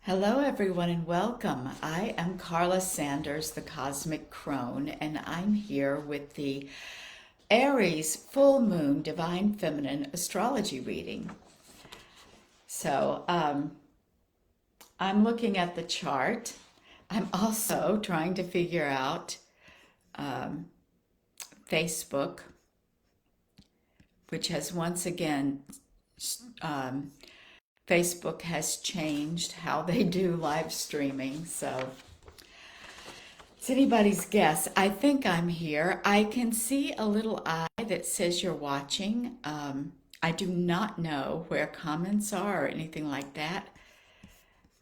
Hello, everyone, and welcome. I am Carla Sanders, the Cosmic Crone, and I'm here with the Aries Full Moon Divine Feminine Astrology reading. So, I'm looking at the chart. I'm also trying to figure out Facebook, which has once again Facebook has changed how they do live streaming, so it's anybody's guess. I think I'm here. I can see a little eye that says you're watching. I do not know where comments are or anything like that.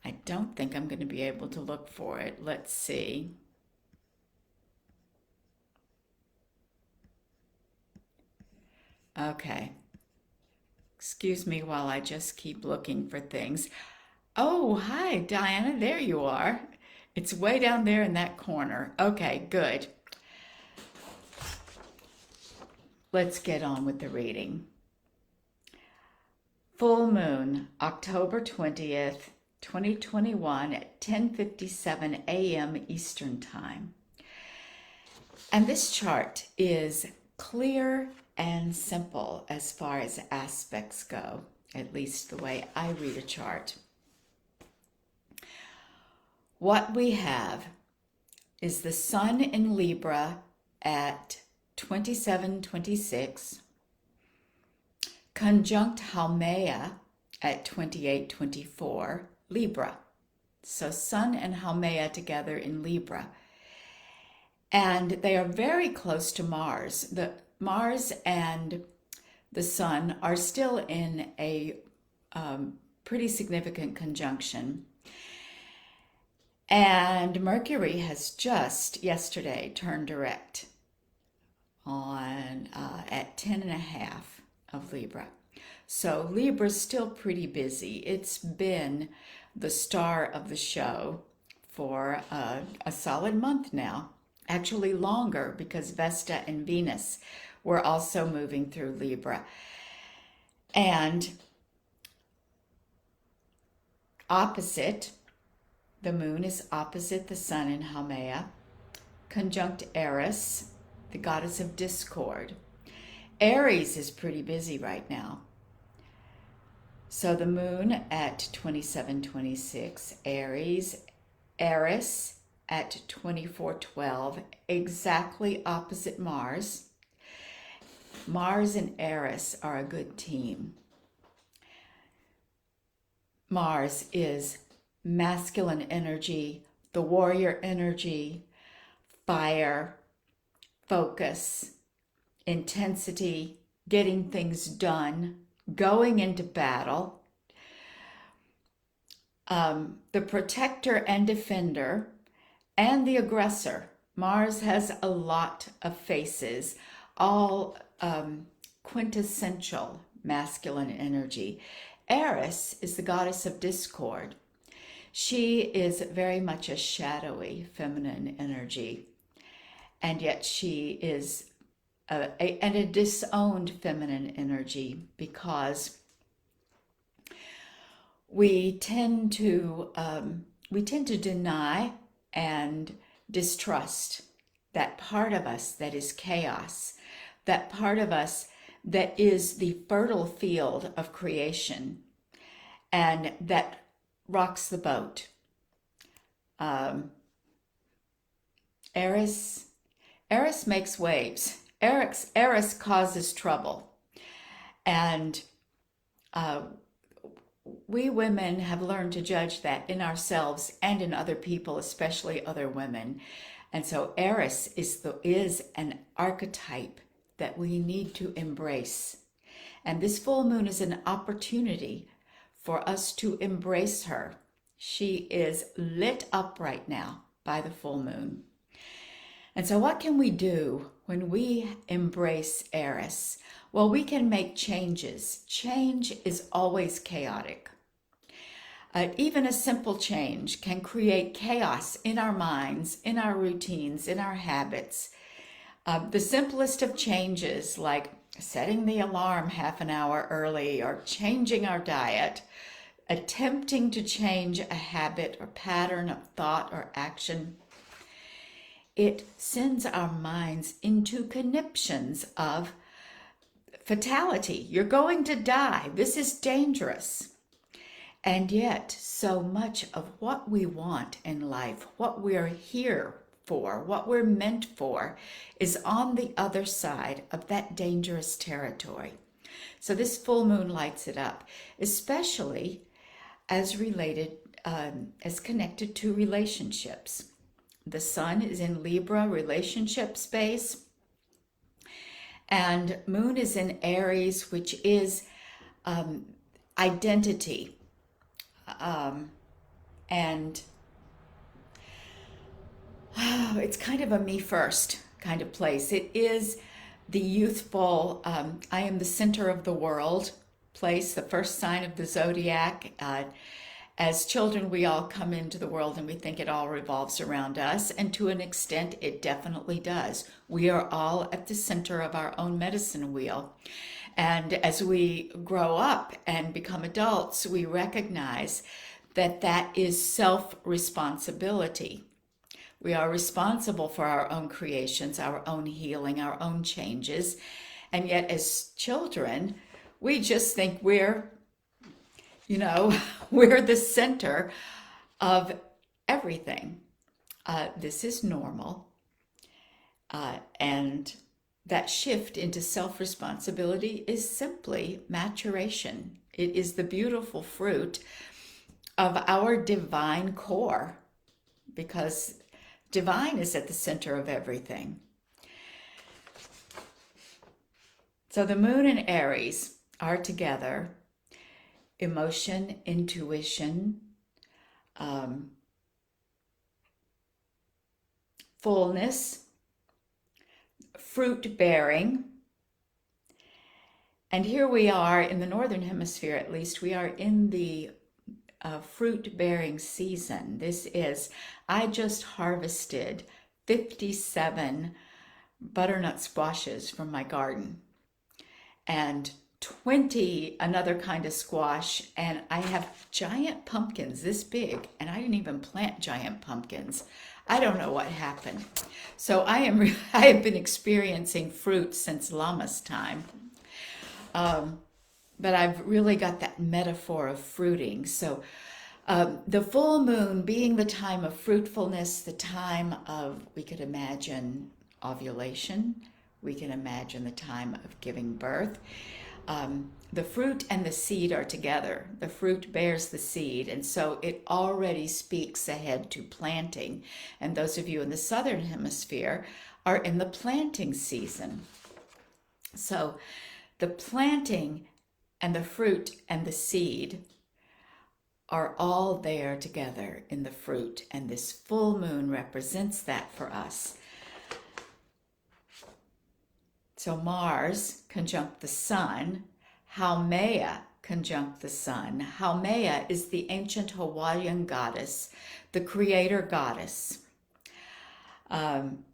I don't think I'm going to be able to look for it. Let's see. Okay. Excuse me while I just keep looking for things. Oh, hi, Diana. There you are. It's way down there in that corner. Okay, good. Let's get on with the reading. Full moon, October 20th, 2021 at 10:57 a.m. Eastern Time. And this chart is clear and simple as far as aspects go, at least the way I read a chart. What we have is the Sun in Libra at 27:26, conjunct Haumea at 28:24, Libra. So Sun and Haumea together in Libra. And they are very close to Mars. Mars and the Sun are still in a pretty significant conjunction. And Mercury has just yesterday turned direct on at 10.5 of Libra. So Libra's still pretty busy. It's been the star of the show for a solid month now. Actually longer, because Vesta and Venus were also moving through Libra. And opposite, the moon is opposite the sun in Haumea, conjunct Eris, the goddess of discord. Aries is pretty busy right now. So the moon at 27:26, Aries, Eris at 24:12, exactly opposite Mars. Mars and Eris are a good team. Mars is masculine energy, the warrior energy, fire, focus, intensity, getting things done, going into battle. The protector and defender, and the aggressor. Mars has a lot of faces, all quintessential masculine energy. Eris is the goddess of discord. She is very much a shadowy feminine energy, and yet she is a disowned feminine energy, because we tend to deny and distrust that part of us that is chaos, that part of us that is the fertile field of creation, and that rocks the boat. Eris makes waves. Eris causes trouble, and we women have learned to judge that in ourselves and in other people, especially other women. And so Eris is an archetype that we need to embrace. And this full moon is an opportunity for us to embrace her. She is lit up right now by the full moon. And so what can we do when we embrace Eris? Well, we can make changes. Change is always chaotic. Even a simple change can create chaos in our minds, in our routines, in our habits. The simplest of changes, like setting the alarm half an hour early or changing our diet, attempting to change a habit or pattern of thought or action, it sends our minds into conniptions of fatality. You're going to die. This is dangerous. And yet, so much of what we want in life, what we're here for, what we're meant for, is on the other side of that dangerous territory. So this full moon lights it up, especially as related, as connected to relationships. The sun is in Libra, relationship space, and moon is in Aries, which is identity. And it's kind of a me first kind of place. It is the youthful, I am the center of the world place, the first sign of the zodiac. As children, we all come into the world and we think it all revolves around us. And to an extent, it definitely does. We are all at the center of our own medicine wheel. And as we grow up and become adults, we recognize that that is self-responsibility. We are responsible for our own creations, our own healing, our own changes. And yet as children, we just think we're the center of everything. This is normal. And that shift into self-responsibility is simply maturation. It is the beautiful fruit of our divine core, because divine is at the center of everything. So the moon and Aries are together. Emotion, intuition, fullness, fruit bearing. And here we are in the Northern Hemisphere, at least, we are in the fruit bearing season. This is, I just harvested 57 butternut squashes from my garden and 20 another kind of squash, and I have giant pumpkins this big, and I didn't even plant giant pumpkins. I don't know what happened. So I have been experiencing fruit since Lammas time. But I've really got that metaphor of fruiting. So the full moon being the time of fruitfulness, the time of, we could imagine ovulation, we can imagine the time of giving birth. The fruit and the seed are together. The fruit bears the seed, and so it already speaks ahead to planting. And those of you in the Southern Hemisphere are in the planting season. So the planting and the fruit and the seed are all there together in the fruit, and this full moon represents that for us. So Mars conjunct the sun, Haumea conjunct the sun. Haumea is the ancient Hawaiian goddess, the creator goddess.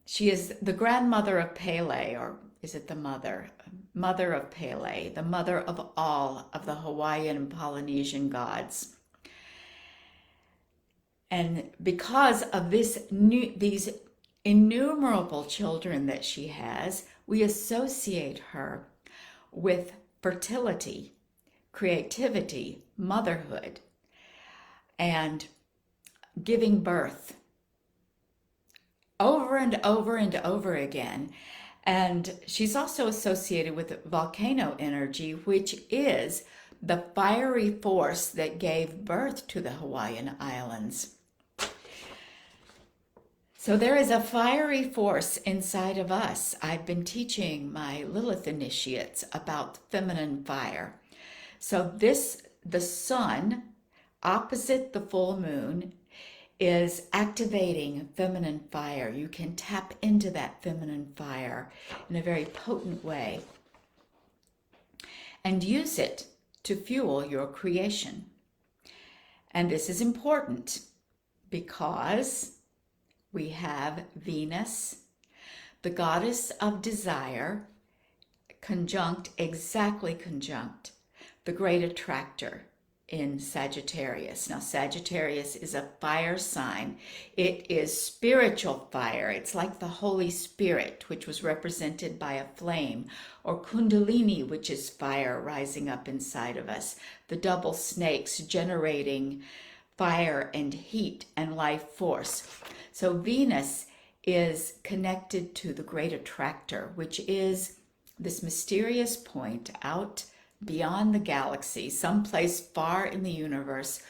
She is the grandmother of Pele, or is it the mother? Mother of Pele, the mother of all of the Hawaiian and Polynesian gods. And because of these innumerable children that she has, we associate her with fertility, creativity, motherhood, and giving birth over and over and over again. And she's also associated with volcano energy, which is the fiery force that gave birth to the Hawaiian Islands. So there is a fiery force inside of us. I've been teaching my Lilith initiates about feminine fire. So the sun, opposite the full moon, is activating feminine fire. You can tap into that feminine fire in a very potent way and use it to fuel your creation. And this is important because we have Venus, the goddess of desire, exactly conjunct, the great attractor, in Sagittarius. Now, Sagittarius is a fire sign. It is spiritual fire. It's like the Holy Spirit, which was represented by a flame, or Kundalini, which is fire rising up inside of us. The double snakes generating fire and heat and life force. So Venus is connected to the great attractor, which is this mysterious point out beyond the galaxy, someplace far in the universe.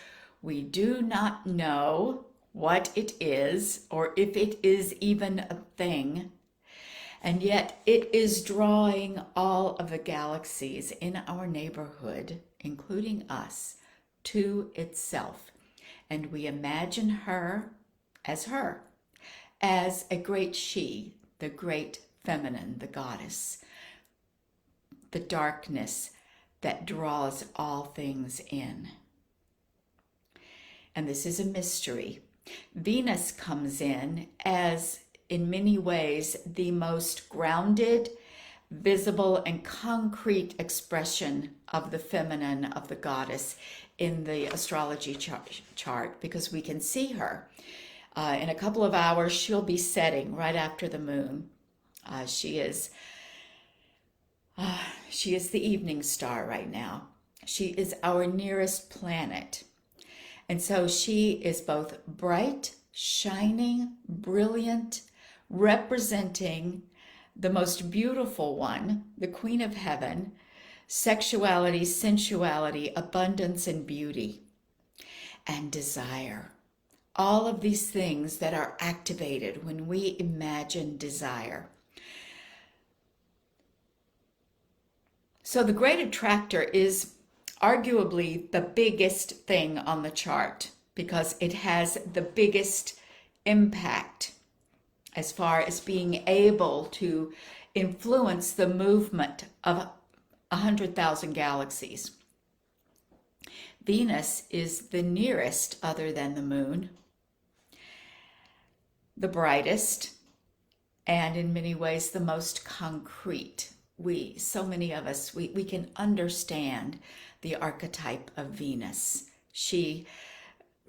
We do not know what it is or if it is even a thing, and yet it is drawing all of the galaxies in our neighborhood, including us, to itself. And we imagine her, as a great she, the great feminine, the goddess, the darkness that draws all things in. And this is a mystery. Venus comes in as, in many ways, the most grounded, visible, and concrete expression of the feminine, of the goddess, in the astrology chart, because we can see her. In a couple of hours, she'll be setting right after the moon. She is the evening star right now. She is our nearest planet. And so she is both bright, shining, brilliant, representing the most beautiful one, the Queen of Heaven, sexuality, sensuality, abundance, and beauty, and desire. All of these things that are activated when we imagine desire. So the great attractor is arguably the biggest thing on the chart because it has the biggest impact as far as being able to influence the movement of 100,000 galaxies. Venus is the nearest, other than the moon, the brightest, and in many ways the most concrete. So many of us, we can understand the archetype of Venus. She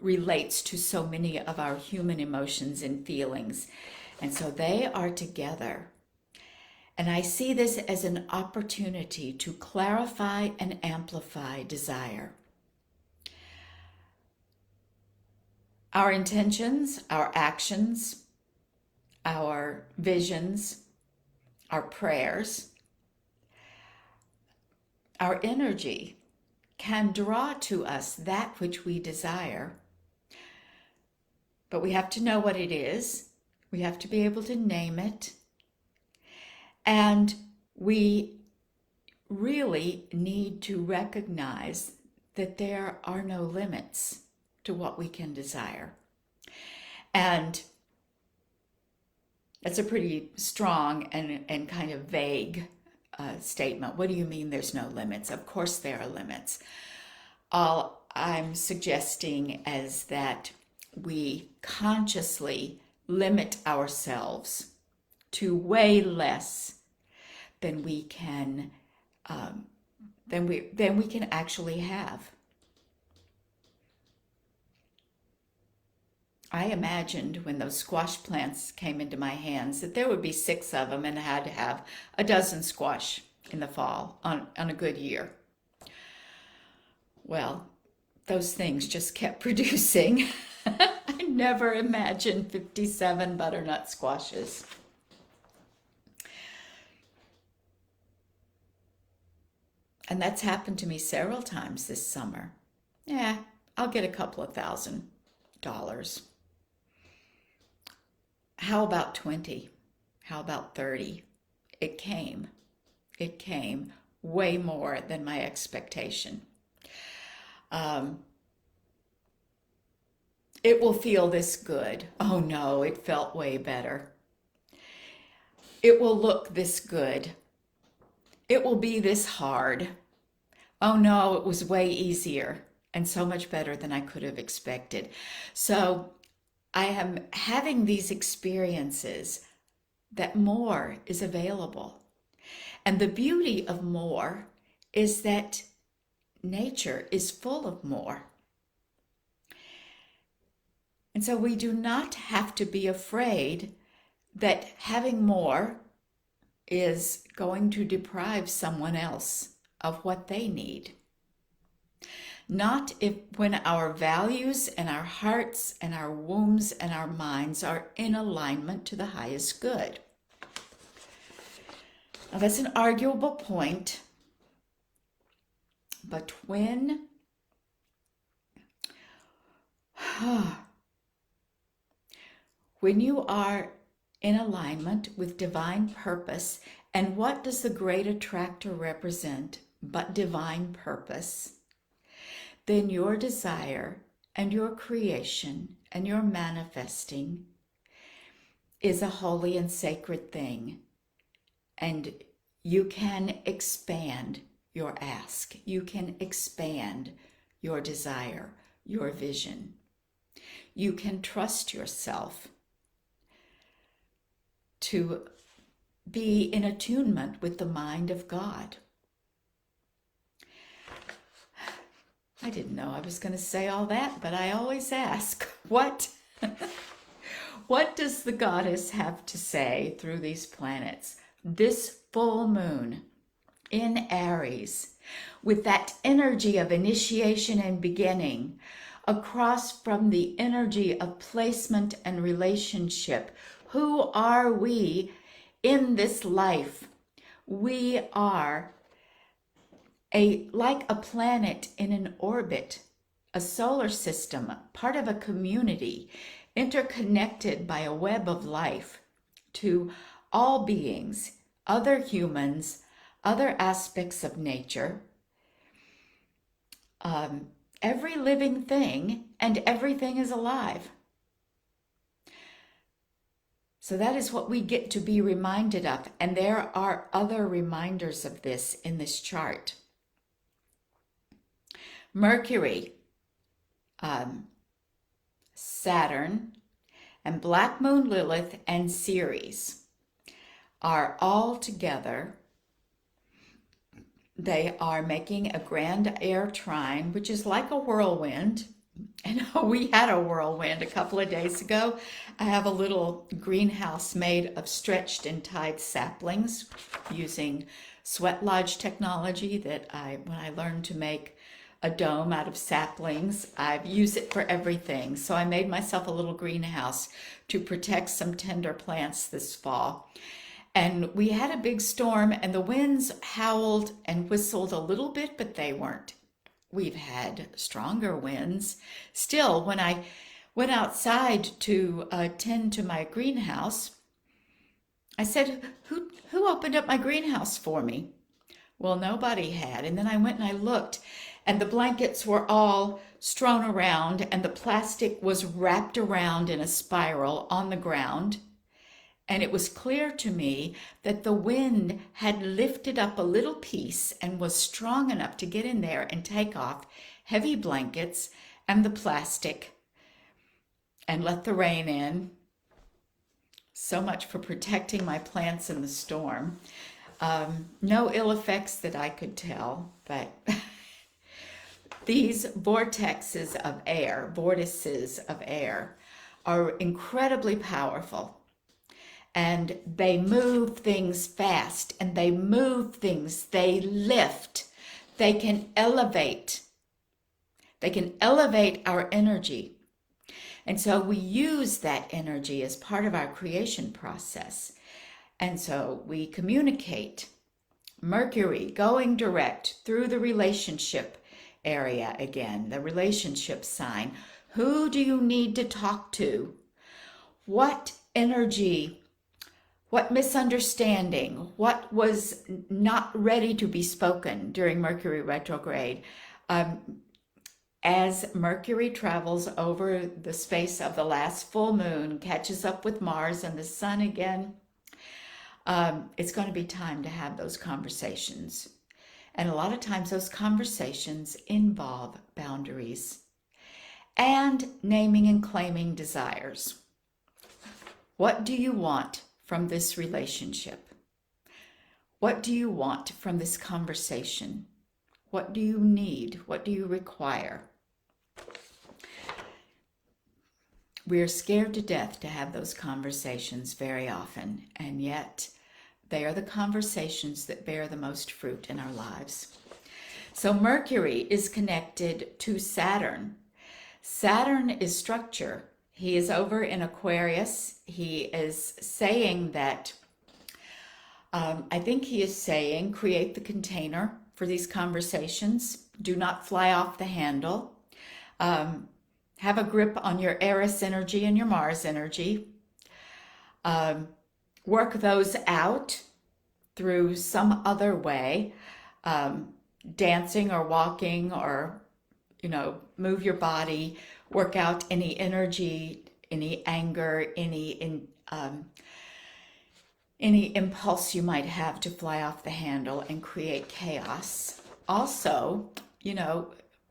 relates to so many of our human emotions and feelings. And so they are together. And I see this as an opportunity to clarify and amplify desire. Our intentions, our actions, our visions, our prayers, our energy can draw to us that which we desire. But we have to know what it is. We have to be able to name it. And we really need to recognize that there are no limits to what we can desire. And that's a pretty strong and kind of vague statement. What do you mean there's no limits? Of course there are limits. All I'm suggesting is that we consciously limit ourselves to way less than we can actually have. I imagined when those squash plants came into my hands that there would be 6 of them and I had to have a dozen squash in the fall on a good year. Well, those things just kept producing. I never imagined 57 butternut squashes. And that's happened to me several times this summer. Yeah, I'll get a couple of $1,000. How about 20? How about 30? It came way more than my expectation. It will feel this good. Oh no, it felt way better. It will look this good. It will be this hard. Oh no, it was way easier and so much better than I could have expected. So I am having these experiences that more is available. And the beauty of more is that nature is full of more. And so we do not have to be afraid that having more is going to deprive someone else of what they need. Not if when our values and our hearts and our wombs and our minds are in alignment to the highest good. Now that's an arguable point, but when you are in alignment with divine purpose, and what does the great attractor represent but divine purpose? Then your desire and your creation and your manifesting is a holy and sacred thing. And you can expand your ask. You can expand your desire, your vision. You can trust yourself to be in attunement with the mind of God. I didn't know I was going to say all that, but I always ask, what does the goddess have to say through these planets? This full moon in Aries, with that energy of initiation and beginning, across from the energy of placement and relationship. Who are we in this life? We are like a planet in an orbit, a solar system, part of a community, interconnected by a web of life to all beings, other humans, other aspects of nature, every living thing, and everything is alive. So that is what we get to be reminded of. And there are other reminders of this in this chart. Mercury, Saturn, and Black Moon Lilith and Ceres are all together. They are making a grand air trine, which is like a whirlwind. And we had a whirlwind a couple of days ago. I have a little greenhouse made of stretched and tied saplings using sweat lodge technology that when I learned to make a dome out of saplings, I've used it for everything. So I made myself a little greenhouse to protect some tender plants this fall. And we had a big storm and the winds howled and whistled a little bit, but they weren't. We've had stronger winds. Still, when I went outside to tend to my greenhouse, I said, who opened up my greenhouse for me? Well, nobody had. And then I went and I looked, and the blankets were all strewn around, and the plastic was wrapped around in a spiral on the ground. And it was clear to me that the wind had lifted up a little piece and was strong enough to get in there and take off heavy blankets and the plastic and let the rain in. So much for protecting my plants in the storm. No ill effects that I could tell, but these vortices of air are incredibly powerful. And they move things fast, and they move things, they lift, they can elevate. They can elevate our energy. And so we use that energy as part of our creation process. And so we communicate. Mercury going direct through the relationship area again, the relationship sign. Who do you need to talk to? What energy? What misunderstanding, what was not ready to be spoken during Mercury retrograde? As Mercury travels over the space of the last full moon, catches up with Mars and the Sun again, it's going to be time to have those conversations. And a lot of times those conversations involve boundaries and naming and claiming desires. What do you want from this relationship? What do you want from this conversation? What do you need? What do you require? We're scared to death to have those conversations very often, and yet they are the conversations that bear the most fruit in our lives. So Mercury is connected to Saturn. Saturn is structure. He is over in Aquarius. He is saying that, I think he is saying, create the container for these conversations. Do not fly off the handle. Have a grip on your Aries energy and your Mars energy. Work those out through some other way, dancing or walking, or, move your body, work out any energy, any anger, any impulse you might have to fly off the handle and create chaos. Also,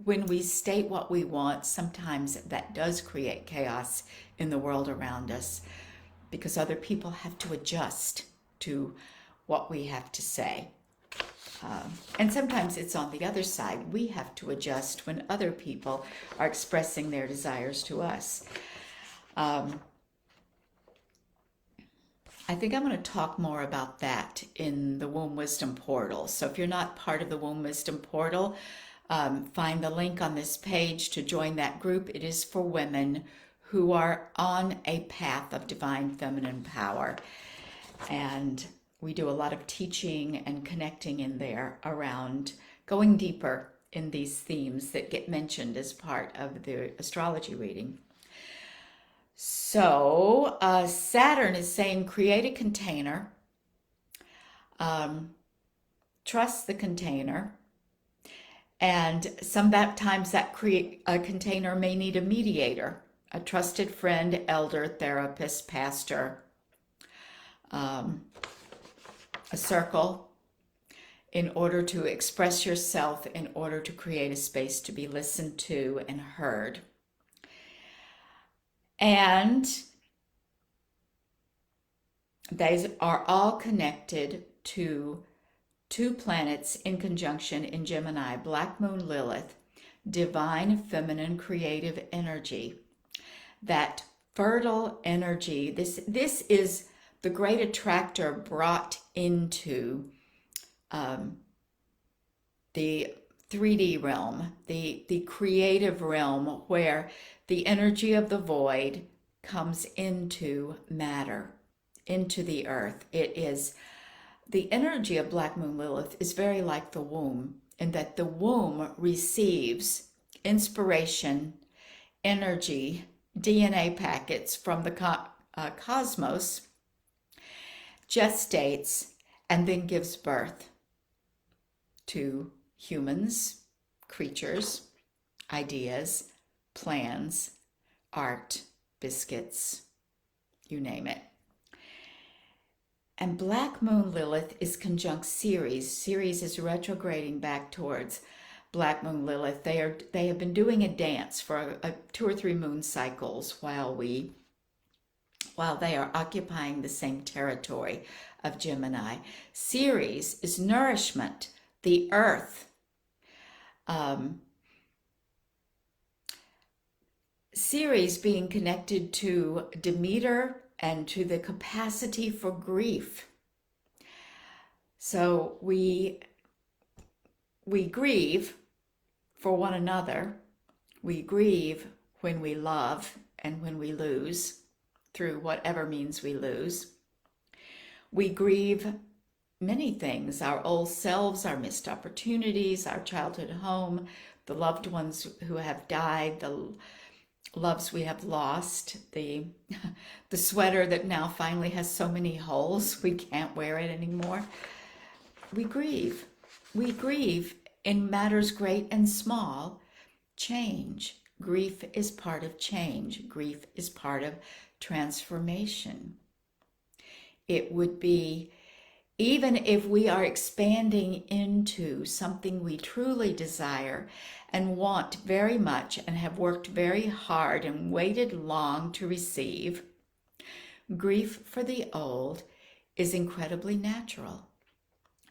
when we state what we want, sometimes that does create chaos in the world around us, because other people have to adjust to what we have to say. And sometimes it's on the other side. We have to adjust when other people are expressing their desires to us. I think I'm going to talk more about that in the Womb Wisdom Portal. So if you're not part of the Womb Wisdom Portal, find the link on this page to join that group. It is for women who are on a path of divine feminine power. And we do a lot of teaching and connecting in there around going deeper in these themes that get mentioned as part of the astrology reading. So Saturn is saying create a container, trust the container, and sometimes that create a container may need a mediator, a trusted friend, elder, therapist, pastor, a circle, in order to express yourself, in order to create a space to be listened to and heard. And these are all connected to two planets in conjunction in Gemini, Black Moon Lilith, divine feminine creative energy, that fertile energy. This is the great attractor brought into the 3D realm, the creative realm, where the energy of the void comes into matter, into the earth. It is the energy of Black Moon Lilith is very like the womb, in that the womb receives inspiration, energy, DNA packets from the cosmos, gestates, and then gives birth to humans, creatures, ideas, plans, art, biscuits, you name it. And Black Moon Lilith is conjunct Ceres. Ceres is retrograding back towards Black Moon Lilith. They have been doing a dance for 2 or 3 moon cycles while they are occupying the same territory of Gemini. Ceres is nourishment, the earth. Ceres being connected to Demeter and to the capacity for grief. So we grieve for one another. We grieve when we love and when we lose, through whatever means we lose. We grieve many things: our old selves, our missed opportunities, our childhood home, the loved ones who have died, the loves we have lost, the sweater that now finally has so many holes we can't wear it anymore. We grieve. We grieve in matters great and small. Change. Grief is part of change. Grief is part of transformation. It would be, even if we are expanding into something we truly desire and want very much and have worked very hard and waited long to receive, grief for the old is incredibly natural.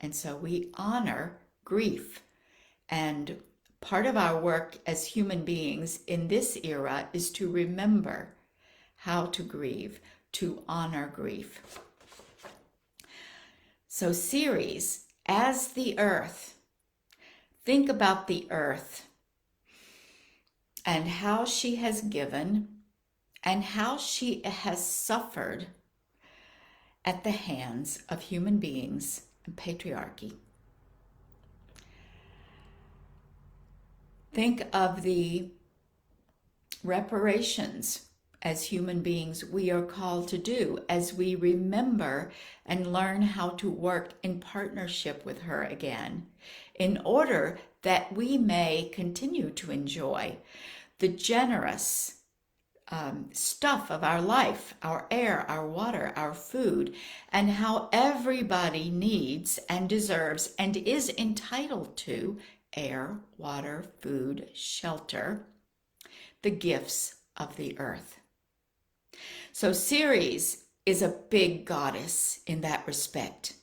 And so we honor grief And part of our work as human beings in this era is to remember how to grieve, to honor grief. So Ceres, as the earth, think about the earth and how she has given and how she has suffered at the hands of human beings and patriarchy. Think of the reparations as human beings we are called to do as we remember and learn how to work in partnership with her again, in order that we may continue to enjoy the generous stuff of our life, our air, our water, our food, and how everybody needs and deserves and is entitled to air, water, food, shelter, the gifts of the earth. So Ceres is a big goddess in that respect.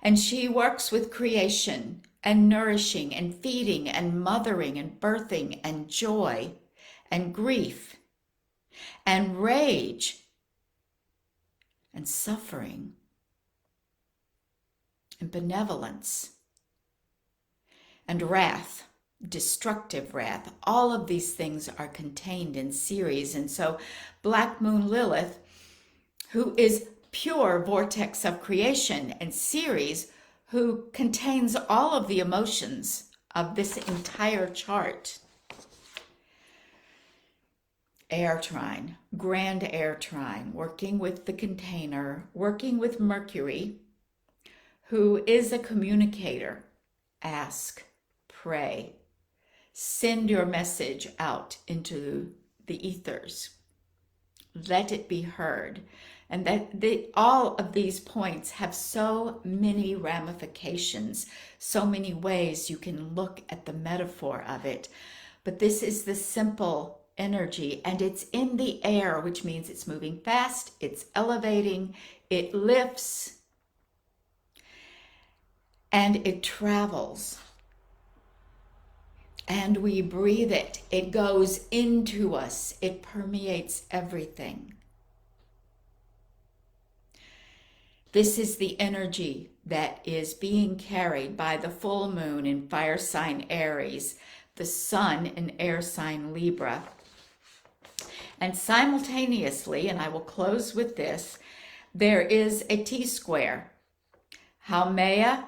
And she works with creation and nourishing and feeding and mothering and birthing and joy and grief and rage and suffering and benevolence and wrath, destructive wrath. All of these things are contained in Ceres. And so Black Moon Lilith, who is pure vortex of creation, and Ceres, who contains all of the emotions of this entire chart. Air trine, grand air trine, working with the container, working with Mercury, who is a communicator. Ask, pray, send your message out into the ethers. Let it be heard. And that all of these points have so many ramifications, so many ways you can look at the metaphor of it. But this is the simple energy, and it's in the air, which means it's moving fast, it's elevating, it lifts, and it travels. And we breathe it. It goes into us. It permeates everything. This is the energy that is being carried by the full moon in fire sign Aries, the sun in air sign Libra. And simultaneously, and I will close with this, there is a T-square. Haumea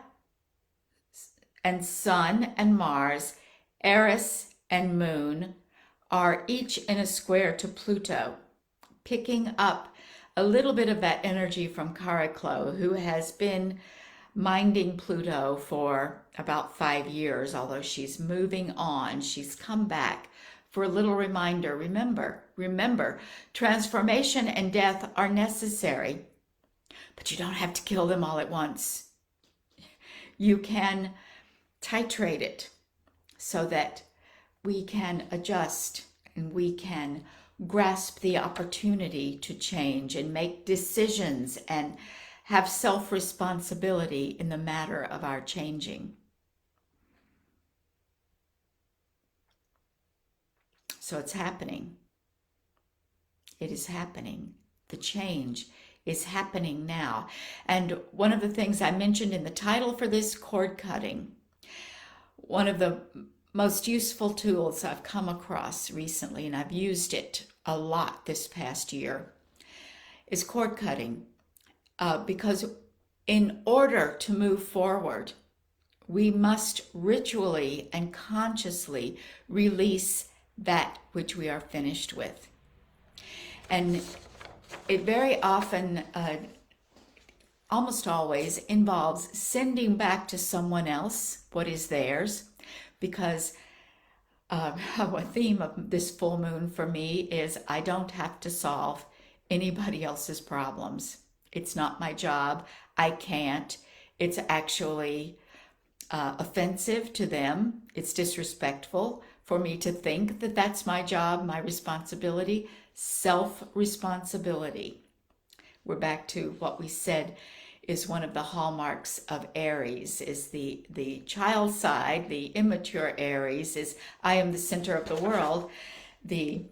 and Sun and Mars, Eris and Moon are each in a square to Pluto, picking up a little bit of that energy from Chariklo, who has been minding Pluto for about 5 years, although she's moving on. She's come back for a little reminder. Remember, transformation and death are necessary, but you don't have to kill them all at once. You can titrate it so that we can adjust and we can grasp the opportunity to change and make decisions and have self-responsibility in the matter of our changing. So it's happening. It is happening. The change is happening now. And one of the things I mentioned in the title for this, cord cutting, one of the most useful tools I've come across recently, and I've used it a lot this past year, is cord cutting. Because in order to move forward, we must ritually and consciously release that which we are finished with. And it very often, almost always, involves sending back to someone else what is theirs, because a theme of this full moon for me is I don't have to solve anybody else's problems. It's not my job. I can't. It's actually offensive to them. It's disrespectful for me to think that that's my job, my responsibility. Self-responsibility. We're back to what we said is one of the hallmarks of Aries, is the child side. The immature Aries is I am the center of the world. The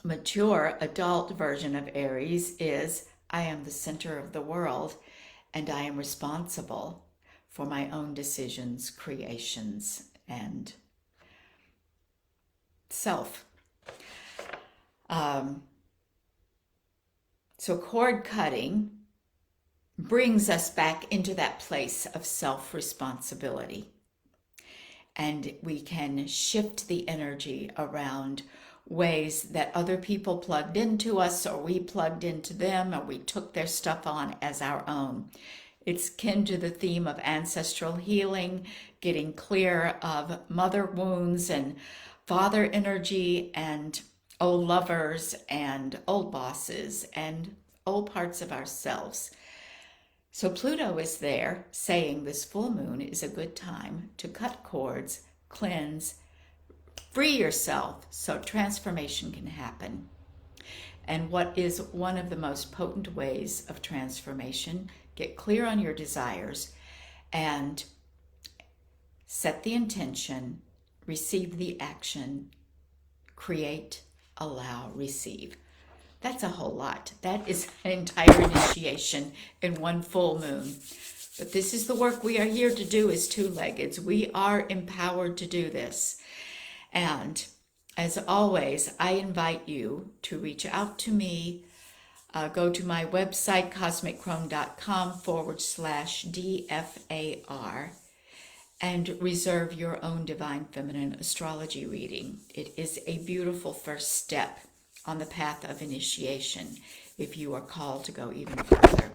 mature adult version of Aries is I am the center of the world and I am responsible for my own decisions, creations, and self. So cord cutting brings us back into that place of self-responsibility. And we can shift the energy around ways that other people plugged into us, or we plugged into them, or we took their stuff on as our own. It's kin to the theme of ancestral healing, getting clear of mother wounds and father energy and old lovers and old bosses and old parts of ourselves. So Pluto is there saying this full moon is a good time to cut cords, cleanse, free yourself so transformation can happen. And what is one of the most potent ways of transformation? Get clear on your desires and set the intention, receive the action, create, allow, receive. That's a whole lot. That is an entire initiation in one full moon. But this is the work we are here to do as two-leggeds. We are empowered to do this. And as always, I invite you to reach out to me. Go to my website, cosmicchrome.com/DFAR, and reserve your own Divine Feminine Astrology reading. It is a beautiful first step on the path of initiation if you are called to go even further.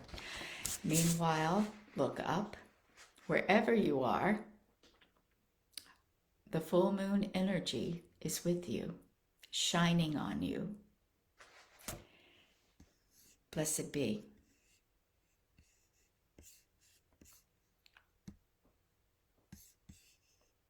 Meanwhile, look up wherever you are. The full moon energy is with you, shining on you. Blessed be.